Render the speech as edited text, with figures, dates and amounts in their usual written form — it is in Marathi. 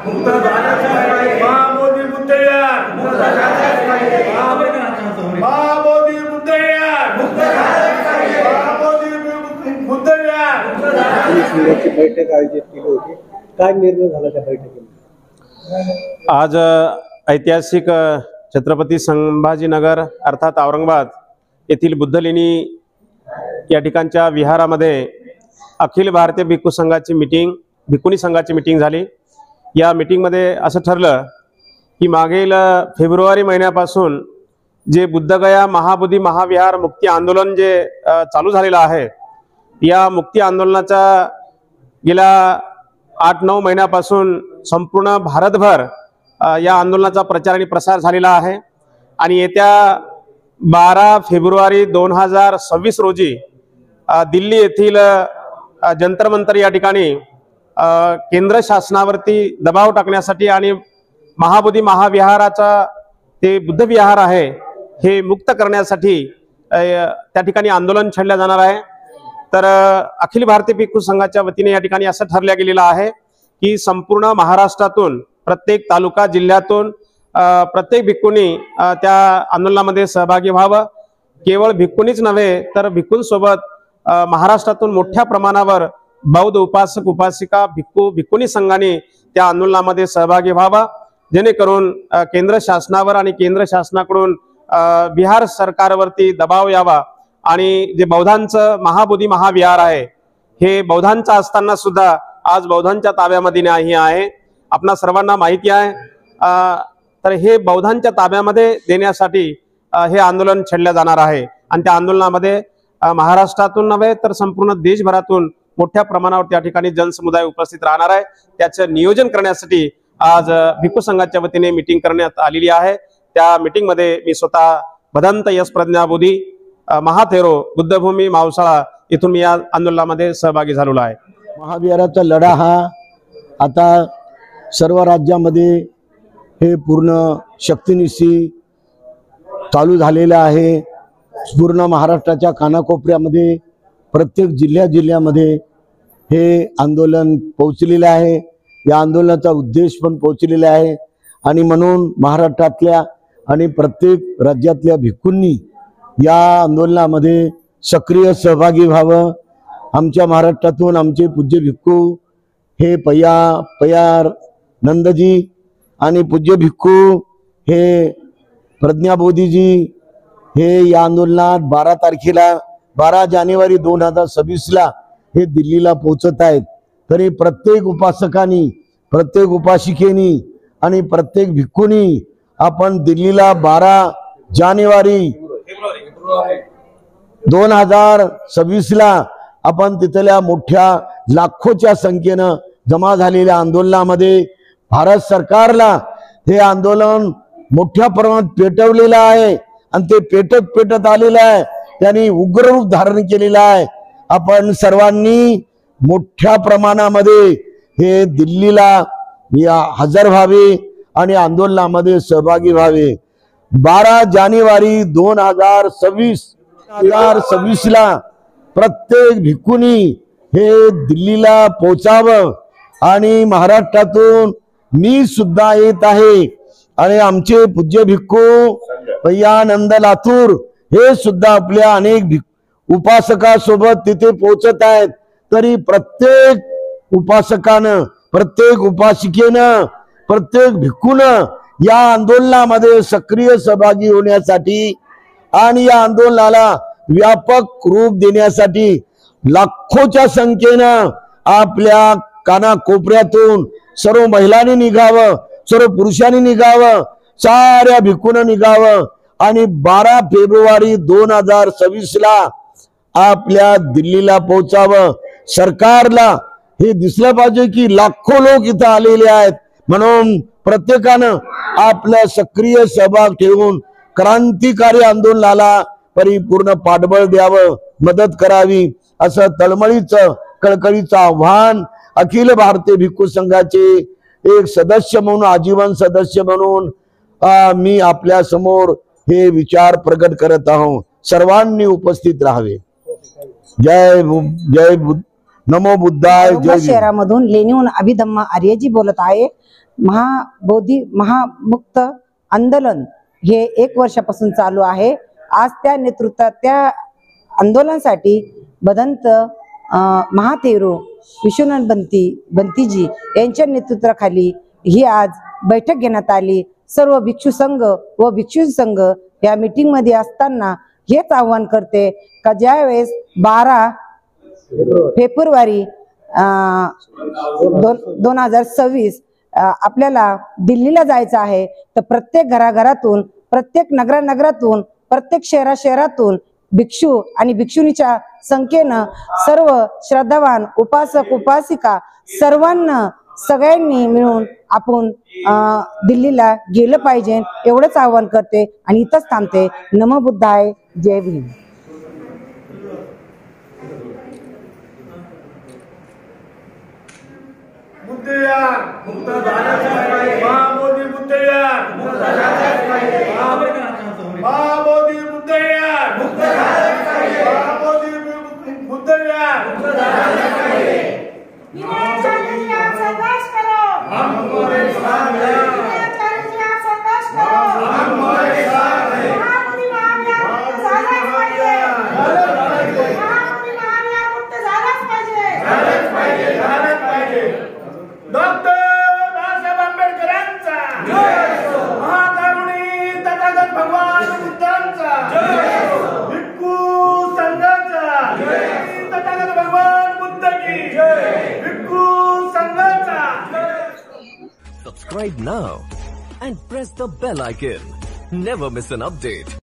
महामोदी मुद्दयार महामोदी मुद्दयार महामोदी मुद्दयार संघाची बैठक आयोजित केली होती। काय निर्णय झाला त्या बैठकीत? आज ऐतिहासिक छत्रपती संभाजीनगर अर्थात औरंगाबाद येथील बुद्धलेणी या ठिकाणच्या विहारामध्ये अखिल भारतीय भिक्खू संघाची भिक्खुनी संघाची मीटिंग झाली। या मीटिंगमध्ये असं ठरलं की मागील फेब्रुवारी महिन्यापासून जे बुद्धगया महाबोधी महाविहार मुक्ती आंदोलन जे चालू झालेलं आहे, या मुक्ती आंदोलनाचा गेल्या 8-9 महिन्यापासून संपूर्ण भारतभर या आंदोलनाचा प्रचार आणि प्रसार झालेला आहे। आणि येत्या 12 फेब्रुवारी 2026 रोजी दिल्ली येथील जंतर मंतर या ठिकाणी केंद्र शासनावरती दबाव टाकण्यासाठी आणि महाबोधी महाविहाराचा ते बुद्ध विहार आहे हे मुक्त करण्यासाठी त्या ठिकाणी आंदोलन छेडलं जाणार आहे। तर अखिल भारतीय भिक्खू संघाच्या वतीने या ठिकाणी असं ठरलं गेलेलं आहे की संपूर्ण महाराष्ट्रातून प्रत्येक तालुका जिल्ह्यातून प्रत्येक भिक्खूंनी त्या आंदोलनामध्ये सहभागी व्हावं। केवळ भिक्खूंनीच नव्हे तर भिक्खूंसोबत महाराष्ट्रातून मोठ्या प्रमाणावर बौद्ध उपासक उपासिका भिक्खुनी संघाने त्या आंदोलनामध्ये सहभागी व्हावा, जेणेकरून केंद्र शासनावर आणि केंद्र शासनाकडून बिहार सरकारवरती दबाव यावा आणि जे बौद्धांचं महाबोधी महाविहार आहे हे बौद्धांचं असताना सुद्धा आज बौद्धांच्या ताब्यामध्ये नाही आहे, आपणा सर्वांना माहिती आहे। तर हे बौद्धांच्या ताब्यामध्ये देण्यासाठी हे आंदोलन छेडलं जाणार आहे आणि त्या आंदोलनामध्ये महाराष्ट्रातून नव्हे तर संपूर्ण देशभरातून मोठ्या प्रमाणावर त्या ठिकाणी जनसमुदाय उपस्थित राहणार आहे। त्याचं नियोजन करण्यासाठी आज भिक्खू संघाच्या वतीने मीटिंग करण्यात आलेली आहे। त्या मीटिंग मध्ये मी स्वतः भदंत यश प्रज्ञाबोधी महाथेरो बुद्धभूमी मावसाळा इथून मी या आंदोलनामध्ये सहभागी झालेलो आहे। महाविहाराचा लढा हा आता सर्व राज्यामध्ये हे पूर्ण शक्तीनिशी चालू झालेला आहे। पूर्ण महाराष्ट्राच्या कानाकोपऱ्यामध्ये प्रत्येक जिल्ह्यामध्ये हे आंदोलन पोहोचलेलं आहे। या आंदोलनाचा उद्देश पण पोहोचलेला आहे आणि म्हणून महाराष्ट्रातल्या आणि प्रत्येक राज्यातल्या भिक्खूंनी या आंदोलनामध्ये सक्रिय सहभागी व्हावं। आमच्या महाराष्ट्रातून आमचे पूज्य भिक्खू हे पय्यार नंदजी आणि पूज्य भिक्खू हे प्रज्ञाबोधीजी हे या आंदोलनात 12 जानेवारी 2026 हे दिल्लीला पोहोचत आहेत। तरी प्रत्येक उपासकांनी प्रत्येक उपासिकेनी आणि प्रत्येक भिक्खूंनी आपण दिल्लीला 12 जानेवारी 2026 आपण तिथल्या मोठ्या लाखोच्या संख्येनं जमा झालेल्या आंदोलनामध्ये भारत सरकारला हे आंदोलन मोठ्या प्रमाणात पेटवलेलं आहे आणि ते पेटत आलेलं आहे, त्यांनी उग्र रूप धारण केलेलं आहे। आपण सर्वांनी मोठ्या प्रमाणामध्ये हे दिल्लीला हजर व्हावे आणि आंदोलनामध्ये सहभागी व्हावे। 12 जानेवारी 2026 प्रत्येक भिक्खूंनी हे दिल्लीला पोहोचावं आणि महाराष्ट्रातून मी सुद्धा येत आहे आणि आमचे पूज्य भिक्खू पय्यानंद लातूर हे सुद्धा आपल्या अनेक उपासकासोबत तिथे पोहोचत आहेत। तरी प्रत्येक उपासकानं प्रत्येक उपासिकेनं प्रत्येक भिक्खूनं या आंदोलनामध्ये सक्रिय सहभागी होण्यासाठी आणि या आंदोलनाला व्यापक रूप देण्यासाठी लाखोच्या संख्येनं आपल्या कानाकोपऱ्यातून सर्व महिलांनी निघावं, सर्व पुरुषांनी निघावं, साऱ्या भिक्खूंनी निघावं आणि 12 फेब्रुवारी 2026 आपल्या दिल्लीला पोहोचावं। सरकारला हे दिसलं पाहिजे की लाखो लोक इथं आलेले आहेत, म्हणून प्रत्येकानं आपला सक्रिय सहभाग ठेवून क्रांतिकारी आंदोलनाला परिपूर्ण पाठबळ द्यावं, मदत करावी असं तळमळीचं कळकळीचं आव्हान अखिल भारतीय भिक्खू संघाचे एक सदस्य म्हणून आजीवन सदस्य म्हणून मी आपल्या समोर हे विचार प्रकट करत आहोत। सर्वांनी उपस्थित राहावे। जय नमो बुद्धाय। जय शहरामधून लेणीहून अभिधम्मा आर्यजी बोलत आहे। महामुक्त आंदोलन हे 1 वर्षापासून चालू आहे। आज त्या आंदोलनासाठी भदंत महाथेरो विश्वनाथ बंतीजी यांच्या नेतृत्वाखाली ही आज बैठक घेण्यात आली। सर्व भिक्षू संघ व भिक्षू संघ या मीटिंग मध्ये असताना हेच आवाहन करते का ज्यावेळेस 12 फेब्रुवारी 2026 आपल्याला दिल्लीला जायचं आहे, तर प्रत्येक घराघरातून, प्रत्येक नगरातून, प्रत्येक शहरातून भिक्षू आणि भिक्षुणीच्या संख्येनं सर्व श्रद्धावान उपासक उपासिका सगळ्यांनी मिळून आपण दिल्लीला गेलं पाहिजे एवढंच आवाहन करते आणि इथंच थांबते। नमो बुद्धाय, जय भीम। मुद्देयार मुक्त झालाच पाहिजे। महामोदी मुद्देयार मुक्त झालाच पाहिजे। महामोदी मुद्देयार मुक्त झालाच पाहिजे। महामोदी मुद्देयार मुक्त झालाच पाहिजे। संघर्ष करो, हम तुम्हारे साथ हैं। संघर्ष करो, हम तुम्हारे साथ हैं। महामोदी महाभियान मुक्त झालाच पाहिजे। महामोदी महाभियान मुक्त झालाच पाहिजे। झालाच पाहिजे, झालाच पाहिजे। डॉक्टर बाबासाहेब आंबेडकरांचा जय असो। महाकरुणी तथागत भगवान बुद्धांचा जय असो। भिक्खू संघाचा जय। तथागत भगवान बुद्ध की जय। भिक्खू संघाचा जय। Subscribe now and press the bell icon. Never miss an update.